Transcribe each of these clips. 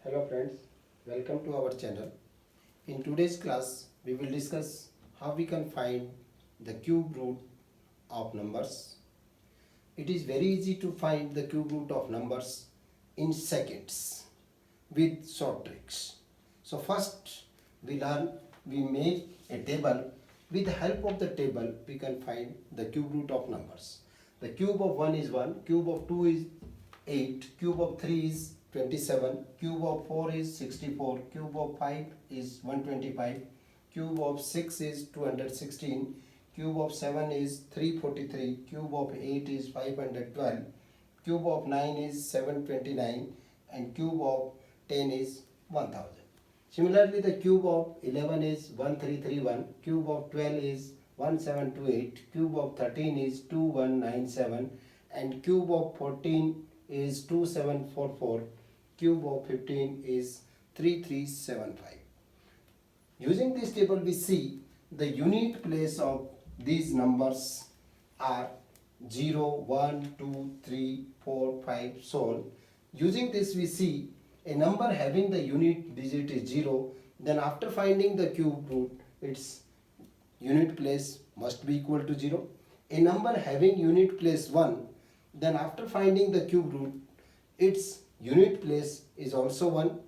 Hello friends, welcome to our channel. In today's class, we will discuss how we can find the cube root of numbers. It is very easy to find the cube root of numbers in seconds with short tricks. So first we make a table. With the help of the table, we can find the cube root of numbers. The cube of 1 is 1, cube of 2 is 8, cube of 3 is 27, cube of 4 is 64, cube of 5 is 125, cube of 6 is 216, cube of 7 is 343, cube of 8 is 512, cube of 9 is 729, and cube of 10 is 1000. Similarly, the cube of 11 is 1331, cube of 12 is 1728, cube of 13 is 2197, and cube of 14 is 2744, cube of 15 is 3375. Using this table, we see the unit place of these numbers are 0, 1, 2, 3, 4, 5, so on. Using this, we see a number having the unit digit is 0, then after finding the cube root, its unit place must be equal to 0. A number having unit place 1, then after finding the cube root, its unit place is also 1.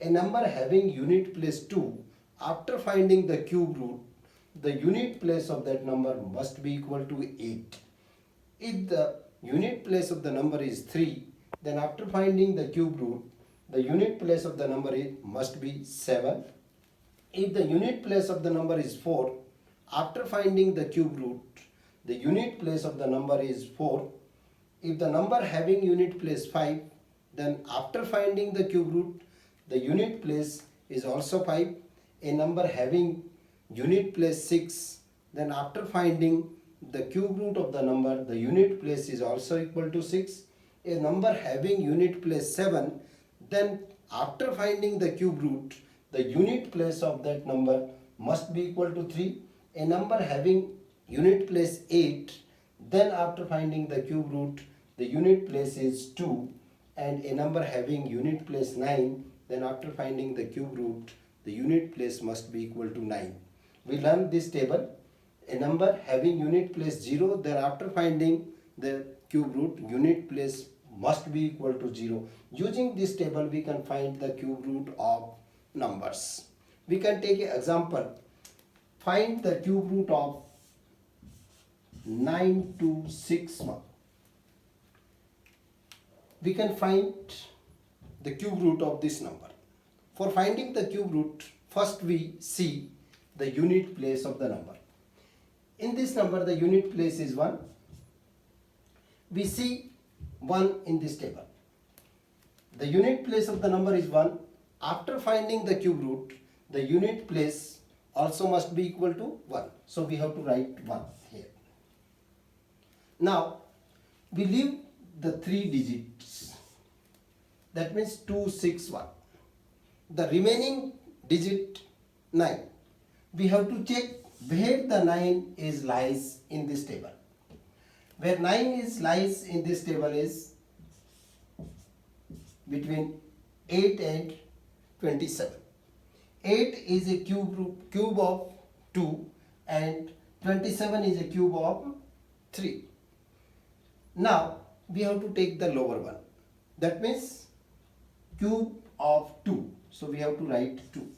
A number having unit place 2, after finding the cube root, the unit place of that number must be equal to 8. If the unit place of the number is 3, then after finding the cube root, the unit place of the number must be 7. If the unit place of the number is 4, after finding the cube root, the unit place of the number is 4. If the number having unit place 5, then after finding the cube root, the unit place is also 5. A number having unit place 6, then after finding the cube root of the number, the unit place is also equal to 6. A number having unit place 7, then after finding the cube root, the unit place of that number must be equal to 3. A number having unit place 8, then after finding the cube root, the unit place is 2. And a number having unit place 9, then after finding the cube root, the unit place must be equal to 9. We learn this table. A number having unit place 0, then after finding the cube root, unit place must be equal to 0. Using this table, we can find the cube root of numbers. We can take an example. Find the cube root of 9261. We can find the cube root of this number. For finding the cube root, first we see the unit place of the number. In this number, the unit place is 1. We see 1 in this table. The unit place of the number is 1. After finding the cube root, the unit place also must be equal to 1. So we have to write 1 here. Now, we leave the 3 digits. That means 261. The remaining digit 9. We have to check where the 9 lies in this table. Where 9 lies in this table is between 8 and 27. 8 is a cube of 2 and 27 is a cube of 3. Now we have to take the lower one. That means cube of 2. So we have to write 2.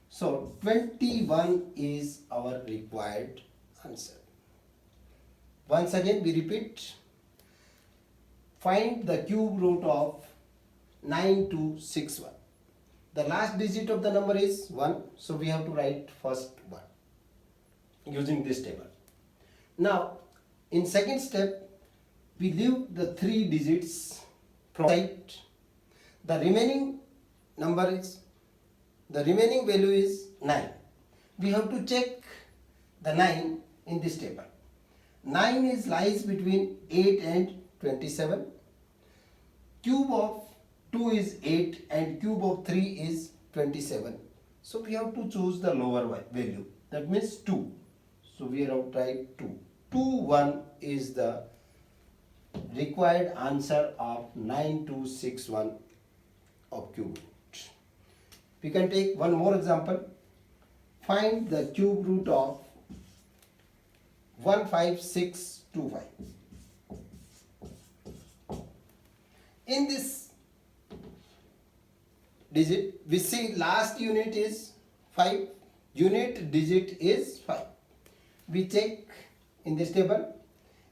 So 21 is our required answer. Once again we repeat. Find the cube root of 9261. The last digit of the number is 1. So we have to write first 1 using this table. Now in second step, we leave the 3 digits from side. The remaining value is 9. We have to check the 9 in this table. 9 lies between 8 and 27. Cube of 2 is 8 and cube of 3 is 27. So we have to choose the lower value. That means 2. So we have to write 2. 1 is the required answer of 9261 of cube root. We can take one more example. Find the cube root of 15625. In this digit, we see last unit is 5, unit digit is 5. We check in this table,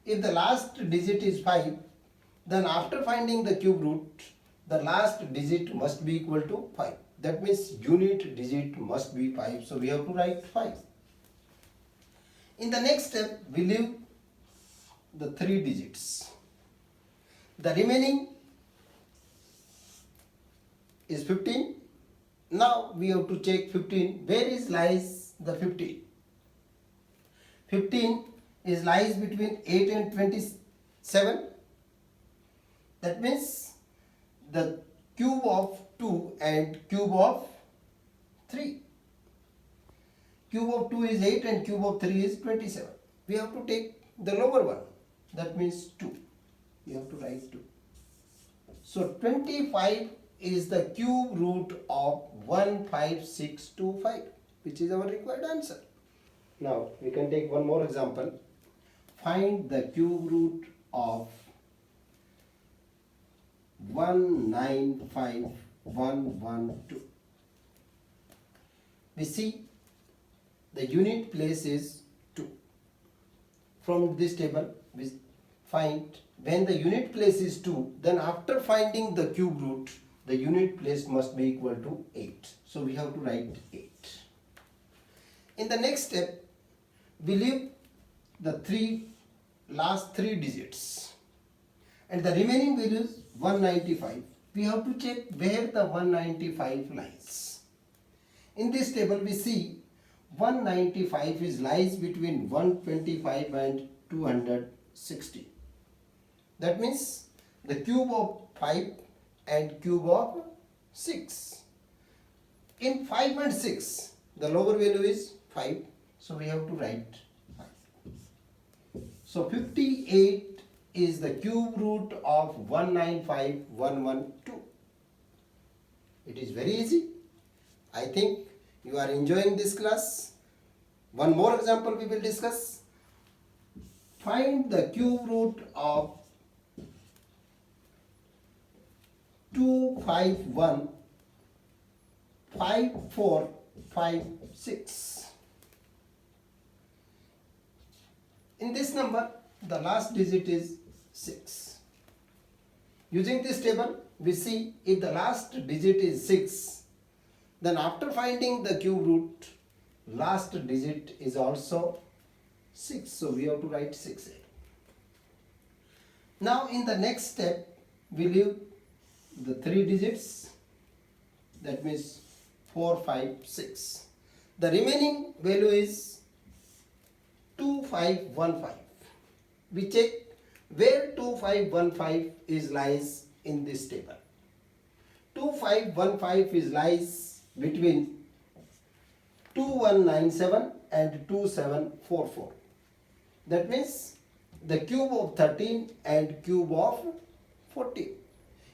if the last digit is 5, then after finding the cube root, the last digit must be equal to 5. That means unit digit must be 5, so we have to write 5. In the next step, we leave the 3 digits. The remaining is 15. Now we have to check 15. Where is lies the 15? 15 is lies between 8 and 27. That means the cube of 2 and cube of 3. Cube of 2 is 8 and cube of 3 is 27. We have to take the lower one. That means 2. We have to write 2. So 25 is the cube root of 15625, which is our required answer. Now we can take one more example. Find the cube root of 195112. We see the unit place is 2. From this table we find when the unit place is 2, then after finding the cube root, the unit place must be equal to 8. So we have to write 8. In the next step, we leave the last 3 digits and the remaining value is 195. We have to check where the 195 lies. In this table we see 195 is lies between 125 and 260. That means the cube of 5 and cube of 6. In 5 and 6, the lower value is 5. So we have to write 5. So 58 is the cube root of 195112. It is very easy. I think you are enjoying this class. One more example we will discuss. Find the cube root of 2515456. In this number, the last digit is 6. Using this table, we see if the last digit is 6, then after finding the cube root, last digit is also 6. So we have to write 6 here. Now in the next step, we leave the 3 digits, that means 4, 5, 6. The remaining value is 2515. We check where 2515 is lies in this table. 2515 is lies between 2197 and 2744. That means the cube of 13 and cube of 14.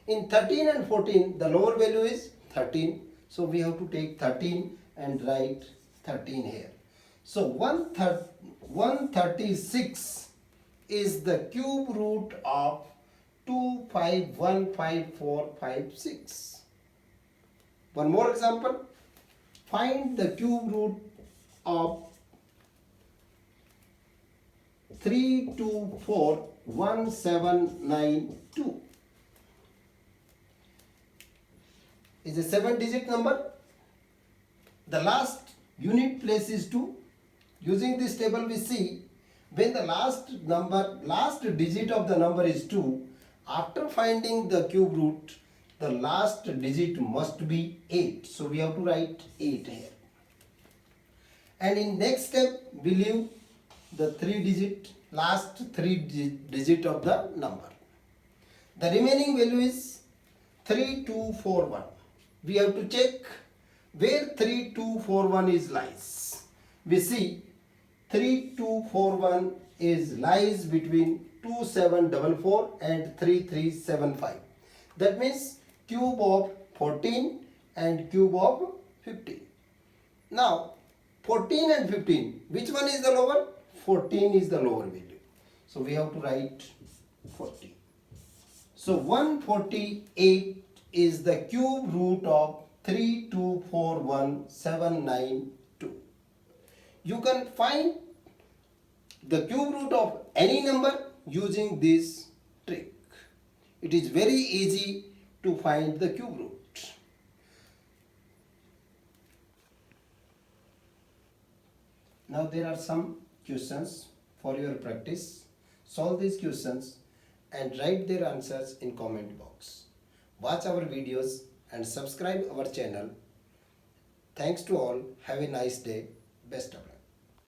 In 13 and 14, the lower value is 13. So we have to take 13 and write 13 here. So 136 is the cube root of 2515456. One more example. Find the cube root of 3241792. Is a 7-digit number. The last unit place is 2. Using this table we see when the last digit of the number is 2, after finding the cube root, the last digit must be 8. So we have to write 8 here. And in next step we leave the last 3 digit of the number. The remaining value is 3241. We have to check where 3241 is lies. We see 3241 is lies between 2744 and 3375. That means cube of 14 and cube of 15. Now 14 and 15, which one is the lower? 14 is the lower value. So we have to write 40. So 148 is the cube root of 3241792. You can find the cube root of any number using this trick. It is very easy to find the cube root. Now there are some questions for your practice. Solve these questions and write their answers in comment box. Watch our videos and subscribe our channel. Thanks to all. Have a nice day. Best of luck.